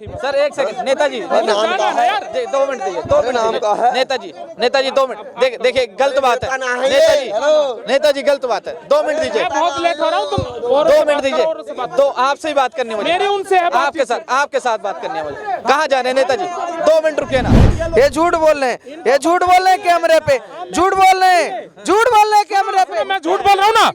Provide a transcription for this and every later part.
Sir एक second, Netaji यार 2 minute दीजिए, 2 मिनट नेताजी 2 मिनट। देखिए गलत बात है नेताजी गलत बात है, 2 मिनट दीजिए। बहुत लेट हो रहा हूँ, तुम 2 मिनट दीजिए, तो आपसे ही बात करनी है मुझे, मेरी उनसे है बात। आपके साथ बात करनी है मुझे। कहाँ जा रहे हैं नेताजी? 2 मिनट रुकिए ना। ये झूठ बोल रहे हैं, ये झूठ बोल रहे हैं कैमरे पे, झूठ बोल रहे हैं, झूठ बोल रहे हैं कैमरे पे। मैं झूठ बोल रहा हूँ ना,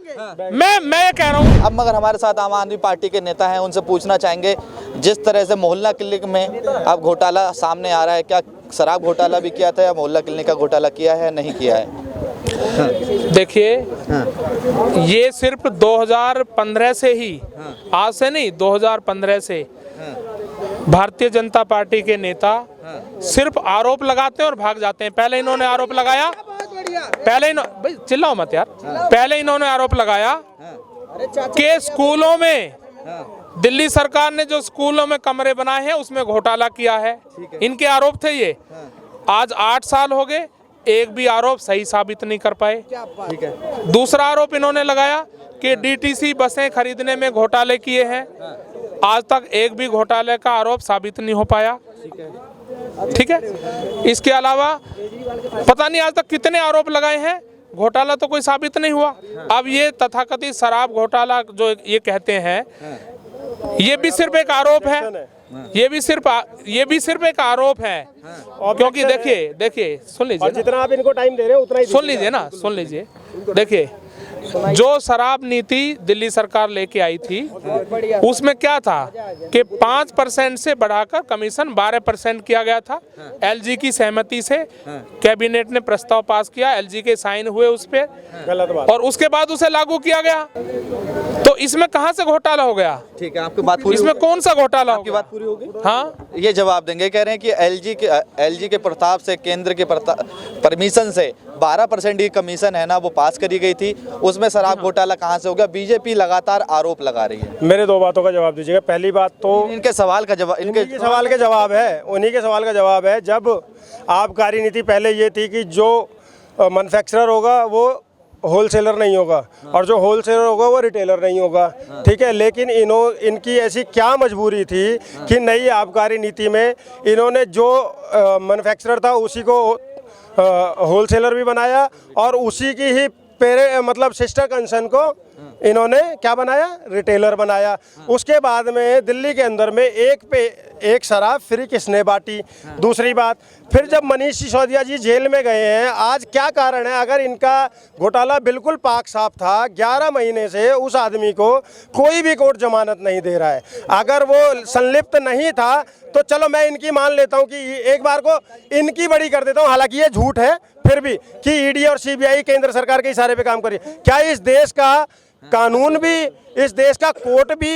मैं ये कह रहा हूँ। अब मगर हमारे साथ आम आदमी पार्टी के नेता हैं, उनसे पूछना चाहेंगे जिस तरह से मोहल्ला क्लिनिक में अब घोटाला सामने आ रहा है, क्या शराब घोटाला भी किया था या मोहल्ला क्लिनिक का घोटाला किया है नहीं किया है? देखिए ये सिर्फ 2015 से ही, आज से नहीं, 2015 से भारतीय जनता पार्टी के नेता सिर्फ आरोप लगाते हैं और भाग जाते हैं। पहले इन्होंने आरोप लगाया, भाई चिल्लाओ मत यार, पहले इन्होंने आरोप लगाया कि स्कूलों में, दिल्ली सरकार ने जो स्कूलों में कमरे बनाए हैं उसमें घोटाला किया है, इनके आरोप थे ये। आज 8 साल हो गए, एक भी आरोप सही साबित नहीं कर पाए। ठीक है। दूसरा आरोप इन्होंने लगाया कि डीटीसी बसें खरीदने में घोटाले किए हैं, आज तक एक भी घोटाले का आरोप साबित नहीं हो पाया। ठीक है। इसके अलावा पता नहीं आज तक कितने आरोप लगाए हैं, घोटाला तो कोई साबित नहीं हुआ। अब ये तथाकथित शराब घोटाला जो ये कहते हैं, ये भी सिर्फ एक आरोप है, ये भी सिर्फ एक आरोप है। क्योंकि देखिए सुन लीजिए, जितना आप इनको टाइम दे रहे हो उतना ही सुन लीजिए। देखिए जो शराब नीति दिल्ली सरकार लेके आई थी उसमें क्या था कि 5% से बढ़ाकर कमीशन 12% किया गया था। एलजी की सहमति से कैबिनेट ने प्रस्ताव पास किया, एलजी के साइन हुए उस पे, गलत बात, और उसके बाद उसे लागू किया गया। तो इसमें कहां से घोटाला हो गया? ठीक है, आपकी बात पूरी इसमें कौन सा घोटाला आपकी बात पूरी होगी? हाँ, ये जवाब देंगे, कह रहे हैं कि एलजी के प्रताप से, केंद्र के परमिशन से 12% की कमीशन है ना वो पास करी गई थी, उसमें शराब घोटाला कहां से हो गया? बीजेपी लगातार आरोप लगा रही है। मेरे 2 बातों का जवाब दीजिएगा। पहली बात तो इनके सवाल का जवाब, उन्हीं के सवाल का जवाब है। जब आबकारी नीति पहले ये थी कि जो मैन्युफैक्चरर होगा वो होलसेलर नहीं होगा और जो होलसेलर होगा वो रिटेलर नहीं होगा। ठीक है, लेकिन इनकी ऐसी क्या मजबूरी थी कि नई आबकारी नीति में इन्होंने जो मैन्युफैक्चरर था उसी को होलसेलर भी बनाया और उसी की ही मतलब सिस्टर कंसर्न को इन्होंने क्या बनाया? रिटेलर बनाया। उसके बाद में दिल्ली के अंदर में एक पे एक शराब फ्री किसने बांटी? दूसरी बात, फिर जब मनीष सिसोदिया जी जेल में गए हैं, आज क्या कारण है? अगर इनका घोटाला बिल्कुल पाक साफ था, 11 महीने से उस आदमी को कोई भी कोर्ट जमानत नहीं दे रहा है। अगर वो संलिप्त नहीं था तो चलो मैं इनकी मान लेता हूँ कि एक बार को इनकी बड़ी कर देता हूँ, हालांकि ये झूठ है फिर भी, कि ईडी और सीबीआई केंद्र सरकार के इशारे पे काम कर रही है। क्या इस देश का कानून भी, इस देश का कोर्ट भी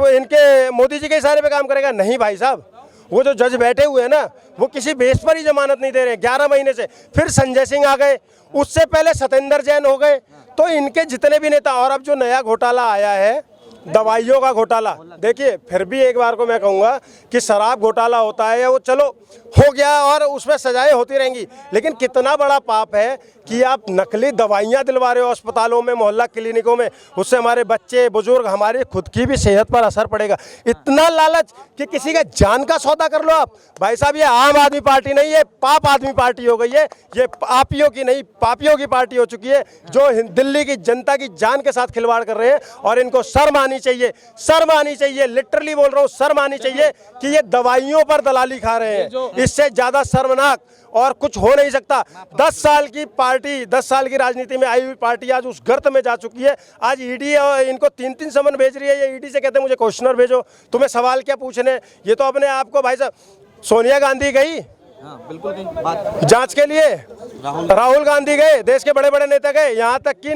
इनके मोदी जी के इशारे पे काम करेगा? नहीं भाई साहब, वो जो जज बैठे हुए हैं ना वो किसी बेस पर ही जमानत नहीं दे रहे हैं 11 महीने से। फिर संजय सिंह आ गए, उससे पहले सत्येंद्र जैन हो गए। तो इनके जितने भी नेता, और अब जो नया घोटाला आया है दवाइयों का घोटाला, देखिए फिर भी एक बार को मैं कहूँगा कि शराब घोटाला होता है वो चलो हो गया और उसमें सजाएं होती रहेंगी, लेकिन कितना बड़ा पाप है कि आप नकली दवाइयाँ दिलवा रहे हो अस्पतालों में, मोहल्ला क्लिनिकों में। उससे हमारे बच्चे, बुजुर्ग, हमारी खुद की भी सेहत पर असर पड़ेगा। इतना लालच कि किसी का जान का सौदा कर लो आप। भाई साहब ये आम आदमी पार्टी नहीं, ये पाप आदमी पार्टी हो गई है। ये पापियों की नहीं, पापियों की पार्टी हो चुकी है जो दिल्ली की जनता की जान के साथ खिलवाड़ कर रहे हैं। और इनको शर्म आनी चाहिए, शर्म आनी चाहिए, लिटरली बोल रहा हूँ, शर्म आनी चाहिए कि ये दवाइयों पर दलाली खा रहे हैं। इससे ज्यादा शर्मनाक और कुछ हो नहीं सकता। 10 साल की पार्टी, 10 साल की राजनीति में आई हुई पार्टी आज उस गर्त में जा चुकी है। आज ईडी इनको 3-3 समन भेज रही है। ये ईडी से कहते हैं मुझे क्वेश्चनर भेजो, तुम्हें सवाल क्या पूछने। ये तो अपने आप को, भाई साहब सोनिया गांधी गई बिल्कुल बात जांच के लिए, राहुल गांधी गए, देश के बड़े बड़े नेता गए, यहाँ तक कि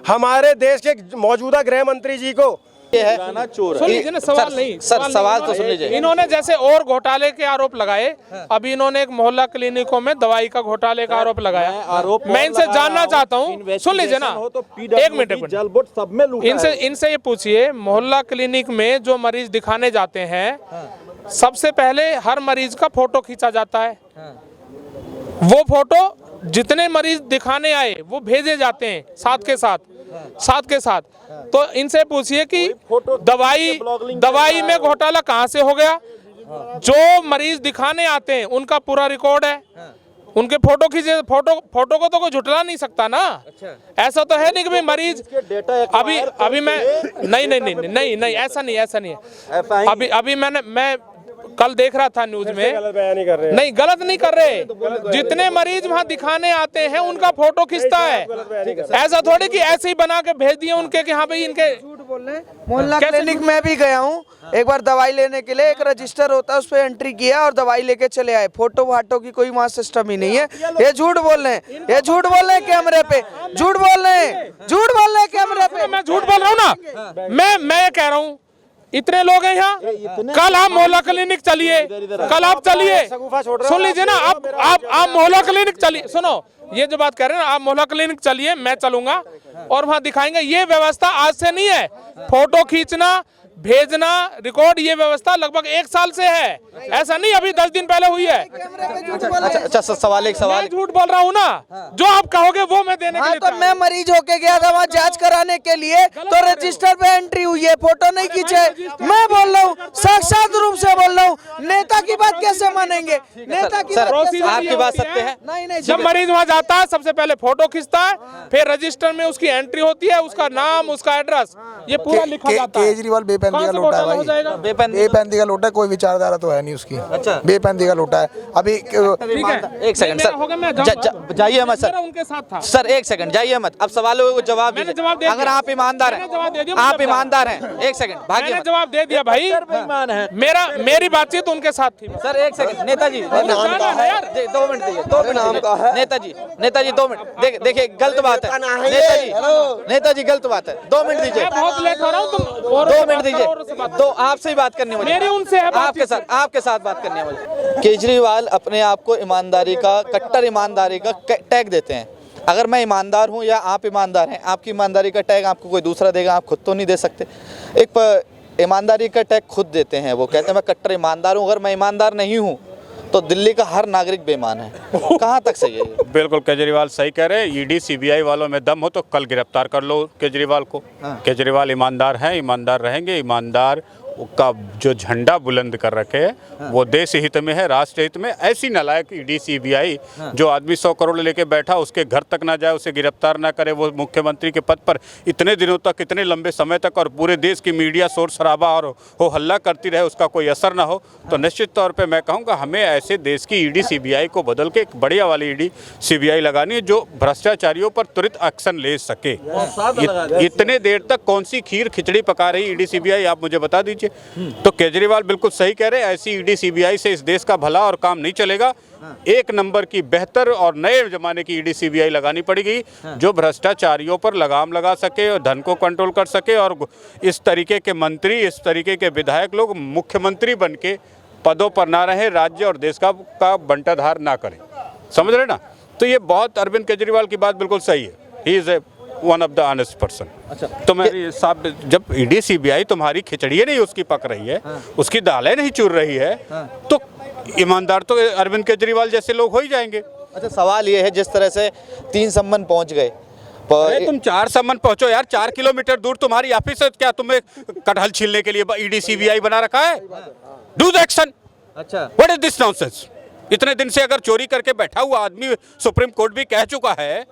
हमारे देश के मौजूदा गृह मंत्री जी को है चोर। सुन लीजिए ना, सवाल नहीं, सवाल तो सुन लीजिए। इन्होंने जैसे और घोटाले के आरोप लगाए, अभी इन्होंने एक मोहल्ला क्लिनिकों में दवाई का घोटाले का आरोप लगाया। मैं इनसे जानना चाहता हूँ, सुन लीजिए ना, एक मिनट, इनसे ये पूछिए, मोहल्ला क्लिनिक में जो मरीज दिखाने जाते हैं, सबसे पहले हर मरीज का फोटो खींचा जाता है। वो फोटो जितने मरीज दिखाने आए वो भेजे जाते हैं साथ के साथ। साथ के साथ। तो इनसे पूछिए कि दवाई में घोटाला कहाँ से हो गया। जो मरीज दिखाने आते हैं उनका पूरा रिकॉर्ड है, उनके फोटो खींचे, फोटो को तो कोई झुटला नहीं सकता ना। ऐसा तो है नहीं कि भाई मरीज अभी मैं नहीं ऐसा नहीं है। अभी मैं कल देख रहा था न्यूज में, नहीं गलत नहीं कर रहे, जितने मरीज वहाँ दिखाने आते हैं उनका फोटो खींचता है। ऐसा थोड़ी कि ऐसे ही बना के भेज दिए उनके कि हाँ भाई इनके झूठ बोल रहे हैं। मोहल्ला क्लिनिक में भी गया हूँ एक बार दवाई लेने के लिए, एक रजिस्टर होता है उस पर एंट्री किया और दवाई लेके चले आए। फोटो वाटो की कोई वहाँ सिस्टम ही नहीं है। ये झूठ बोल रहे हैं, ये झूठ बोल रहे हैं कैमरे पे, झूठ बोल रहे हैं, झूठ बोल रहे हैं कैमरे पे। मैं झूठ बोल रहा हूँ ना, मैं कह रहा हूँ इतने लोग हैं यहाँ। कल आप मोहल्ला क्लिनिक चलिए, कल आप चलिए, सुन लीजिए ना, आप मोहल्ला क्लिनिक चलिए, सुनो ये जो बात कह रहे हैं ना, आप मोहल्ला क्लिनिक चलिए, मैं चलूंगा और वहाँ दिखाएंगे। ये व्यवस्था आज से नहीं है, फोटो खींचना भेजना रिकॉर्ड, ये व्यवस्था लगभग 1 साल से है, ऐसा नहीं अभी 10 दिन पहले हुई है। अच्छा सवाल मैं झूठ बोल रहा हूँ ना, जो आप कहोगे वो मैं देने के लिए तो मैं मरीज होके गया था वहाँ जांच कराने के लिए, तो रजिस्टर पे एंट्री हुई है, फोटो नहीं खींचे। मैं बोल रहा हूँ, साक्षात रूप से बोल रहा हूँ, नेता की बात कैसे मानेंगे? नेता की आपकी बात सत्य है। नहीं, जब मरीज वहाँ जाता है सबसे पहले फोटो खींचता है, फिर रजिस्टर में उसकी एंट्री होती है, उसका नाम, उसका एड्रेस, ये पूरा लिखा जाता है। केजरीवाल बेपैंती का लोटा है भाई, बेपैंती का लोटा है, कोई विचारधारा तो है नहीं उसकी। अच्छा, बेपैंती का लोटा है। अभी ठीक है, एक सेकंड सर, जाइए मत सर, उनके साथ था सर एक सेकंड जाइए मत, अब सवालों को जवाब दीजिए। अगर आप ईमानदार हैं, आप ईमानदार हैं, एक सेकंड भागिए मैंने जवाब दे दिया भाई, मेरी बातचीत उनके साथ थी। सर एक सेकंड, नेताजी 2 मिनट दीजिए, 2 मिनट नेताजी 2 मिनट, देखिए गलत बात है नेताजी गलत बात है, 2 मिनट दीजिए। बहुत लेट हो रहा हूँ, तुम 2 मिनट दीजिए, तो आपसे ही बात करनी है मुझे, मेरी उनसे है आपके साथ बात करनी है मुझे। केजरीवाल अपने आप को ईमानदारी का, कट्टर ईमानदारी का टैग देते हैं। अगर मैं ईमानदार हूं या आप ईमानदार हैं, आपकी ईमानदारी का टैग आपको कोई दूसरा देगा, आप खुद तो नहीं दे सकते। एक ईमानदारी का टैग खुद देते हैं, वो कहते हैं मैं कट्टर ईमानदार हूं। अगर मैं ईमानदार नहीं हूं तो दिल्ली का हर नागरिक बेईमान है। कहाँ तक सही है ये? बिल्कुल केजरीवाल सही कह रहे हैं। ईडी सीबीआई वालों में दम हो तो कल गिरफ्तार कर लो केजरीवाल को। केजरीवाल ईमानदार हैं, ईमानदार रहेंगे। ईमानदार का जो झंडा बुलंद कर रखे है वो देश हित में है, राष्ट्र हित में। ऐसी नालायक ईडी सीबीआई जो आदमी 100 करोड़ लेके बैठा उसके घर तक ना जाए, उसे गिरफ्तार ना करे, वो मुख्यमंत्री के पद पर इतने दिनों तक, इतने लंबे समय तक, और पूरे देश की मीडिया शोर शराबा और हो हल्ला करती रहे, उसका कोई असर ना हो, तो निश्चित तौर पर मैं कहूँगा हमें ऐसे देश की ईडी सीबीआई को बदल के एक बढ़िया वाली ईडी सीबीआई लगानी है जो भ्रष्टाचारियों पर त्वरित एक्शन ले सके। इतने देर तक कौन सी खीर खिचड़ी पका रही ईडी सीबीआई, आप मुझे बता दीजिए। तो केजरीवाल बिल्कुल सही कह रहे हैं, ऐसी ईडी सीबीआई से इस देश का भला और काम नहीं चलेगा। एक नंबर की बेहतर और नए जमाने की ईडी सीबीआई लगानी पड़ेगी जो भ्रष्टाचारियों पर लगाम लगा सके और धन को कंट्रोल कर सके, और इस तरीके के मंत्री, इस तरीके के विधायक लोग मुख्यमंत्री बन के पदों पर ना रहे, राज्य और देश का बंटाधार ना करें। समझ रहे ना? तो ये बहुत, अरविंद केजरीवाल की बात बिल्कुल सही है। He is one of the honest person. अच्छा, तो मेरी साहब, जब ईडी सीबीआई तुम्हारी खिचड़ी नहीं उसकी पक रही है, उसकी दालें नहीं चुर रही है, तो ईमानदार तो अरविंद केजरीवाल जैसे लोग हो ही जाएंगे। अच्छा, सवाल ये है जिस तरह से 3 सम्मन पहुंच गए, तुम 4 सम्मन पहुंचो यार, 4 किलोमीटर दूर तुम्हारी ऑफिस है, क्या तुम्हें कटहल छीलने के लिए ईडी सीबीआई बना रखा है? Do the action. अच्छा, व्हाट इज दिस नॉनसेंस? इतने दिन से अगर चोरी करके बैठा हुआ आदमी सुप्रीम कोर्ट भी कह चुका है,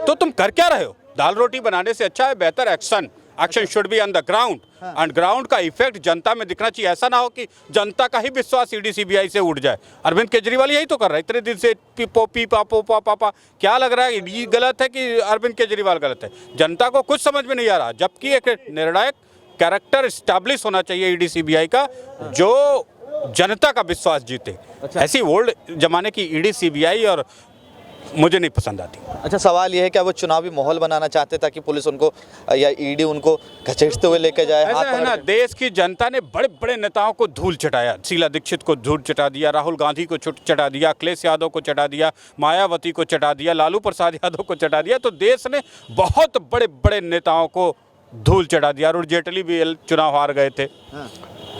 तो तुम कर क्या रहे हो? दाल रोटी बनाने से अच्छा है बेहतर action. Action should be on the ground, and ground का इफेक्ट जनता में दिखना चाहिए। ऐसा ना हो कि जनता का ही विश्वास ईडी सीबीआई से उठ जाए। अरविंद केजरीवाल यही तो कर रहा है इतने दिन से, पी पापा। क्या लग रहा है ये गलत है कि अरविंद केजरीवाल गलत है? जनता को कुछ समझ में नहीं आ रहा, जबकि एक निर्णायक कैरेक्टर स्टैब्लिश होना चाहिए ईडी सीबीआई का जो जनता का विश्वास जीते। अच्छा। ऐसी ओल्ड जमाने की ईडी सीबीआई और मुझे नहीं पसंद आती। अच्छा, सवाल ये है क्या वो चुनावी माहौल बनाना चाहते ताकि पुलिस उनको या ईडी उनको घसीटते हुए लेके जाए? ऐसा है ना, देश की जनता ने बड़े बड़े नेताओं को धूल चटाया। शीला दीक्षित को धूल चटा दिया, राहुल गांधी को चटा दिया, अखिलेश यादव को चटा दिया, मायावती को चटा दिया, लालू प्रसाद यादव को चटा दिया। तो देश ने बहुत बड़े बड़े नेताओं को धूल चटा दिया। अरुण जेटली भी चुनाव हार गए थे,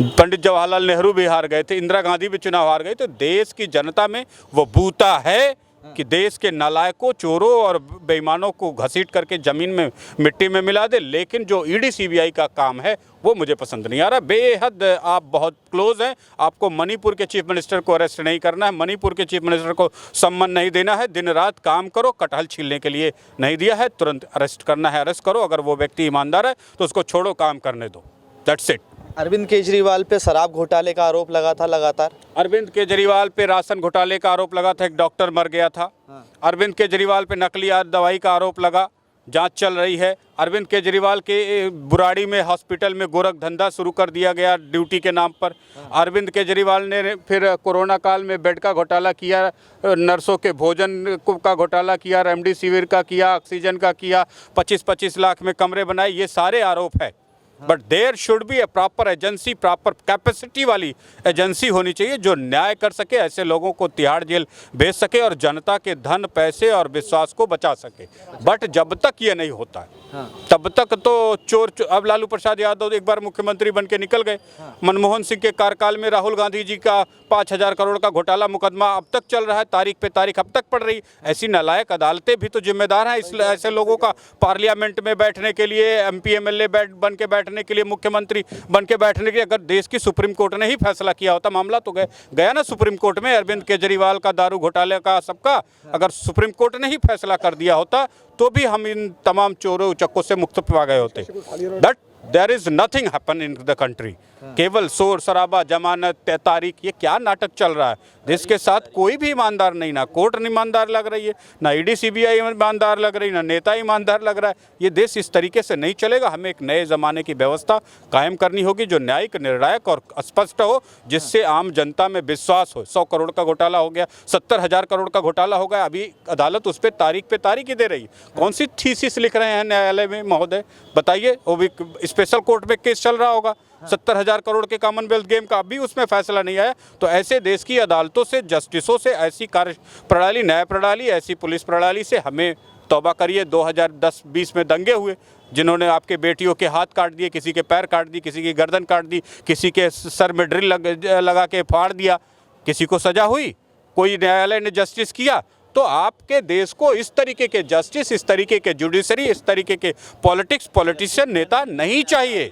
पंडित जवाहरलाल नेहरू भी हार गए थे, इंदिरा गांधी भी चुनाव हार गए। तो देश की जनता में वो बूता है कि देश के नालायकों, चोरों और बेईमानों को घसीट करके ज़मीन में, मिट्टी में मिला दे। लेकिन जो ईडी सीबीआई का काम है वो मुझे पसंद नहीं आ रहा। बेहद आप बहुत क्लोज हैं, आपको मणिपुर के चीफ मिनिस्टर को अरेस्ट नहीं करना है, मणिपुर के चीफ मिनिस्टर को सम्मान नहीं देना है। दिन रात काम करो, कटहल छीलने के लिए नहीं दिया है, तुरंत अरेस्ट करना है, अरेस्ट करो। अगर वो व्यक्ति ईमानदार है तो उसको छोड़ो, काम करने दो, दैट्स इट। अरविंद केजरीवाल पे शराब घोटाले का आरोप लगा था लगातार। अरविंद केजरीवाल पे राशन घोटाले का आरोप लगा था, एक डॉक्टर मर गया था। अरविंद केजरीवाल पे नकली दवाई का आरोप लगा, जांच चल रही है। अरविंद केजरीवाल के बुराड़ी में हॉस्पिटल में गोरख धंधा शुरू कर दिया गया ड्यूटी के नाम पर। अरविंद केजरीवाल ने फिर कोरोना काल में बेड का घोटाला किया, नर्सों के भोजन का घोटाला किया, रेमडेसिविर का किया, ऑक्सीजन का किया, 25-25 लाख में कमरे बनाए। ये सारे आरोप है। But there should be a proper agency, proper capacity वाली एजेंसी होनी चाहिए जो न्याय कर सके, ऐसे लोगों को तिहाड़ जेल भेज सके और जनता के धन, पैसे और विश्वास को बचा सके। बट जब तक ये नहीं होता है तब तक तो चोर। अब लालू प्रसाद यादव एक बार मुख्यमंत्री बन के निकल गए। मनमोहन सिंह के कार्यकाल में राहुल गांधी जी का 5,000 करोड़ का घोटाला मुकदमा अब तक चल रहा है, तारीख पे तारीख अब तक पड़ रही। ऐसी नालायक अदालतें भी तो जिम्मेदार हैं इसलिए ऐसे लोगों का पार्लियामेंट में बैठने के लिए, MP MLA बन के बैठने के लिए, मुख्यमंत्री बन के बैठने के लिए। अगर देश की सुप्रीम कोर्ट ने ही फैसला किया होता, मामला तो गया ना सुप्रीम कोर्ट में, अरविंद केजरीवाल का, दारू घोटाले का, सबका। अगर सुप्रीम कोर्ट ने ही फैसला कर दिया होता तो भी हम इन तमाम चोरों चक्कों से मुक्त पा गए होते। But there is nothing happen in the country. केवल शोर शराबा, जमानत, तारीख, ये क्या नाटक चल रहा है। देश के साथ कोई भी ईमानदार नहीं, ना कोर्ट ईमानदार लग रही है, ना ईडी सीबीआई ईमानदार लग रही है, ना नेता ईमानदार लग रहा है। ये देश इस तरीके से नहीं चलेगा। हमें एक नए ज़माने की व्यवस्था कायम करनी होगी जो न्यायिक, निर्णायक और स्पष्ट हो, जिससे आम जनता में विश्वास हो। 100 करोड़ का घोटाला हो गया, 70,000 करोड़ का घोटाला हो गया, अभी अदालत उस पर तारीख ही दे रही है। कौन सी थीसिस लिख रहे हैं न्यायालय में महोदय, बताइए। वो भी स्पेशल कोर्ट में केस चल रहा होगा 70,000 करोड़ के कॉमनवेल्थ गेम का, अभी उसमें फैसला नहीं आया। तो ऐसे देश की अदालतों से, जस्टिसों से, ऐसी कार्य प्रणाली, न्याय प्रणाली, ऐसी पुलिस प्रणाली से हमें तौबा करिए। 2010-20 में दंगे हुए, जिन्होंने आपके बेटियों के हाथ काट दिए, किसी के पैर काट दिए, किसी की गर्दन काट दी, किसी के सर में ड्रिल लगा के फाड़ दिया, किसी को सजा हुई? कोई न्यायालय ने जस्टिस किया? तो आपके देश को इस तरीके के जस्टिस, इस तरीके के जुडिशरी, इस तरीके के पॉलिटिशियन नेता नहीं चाहिए।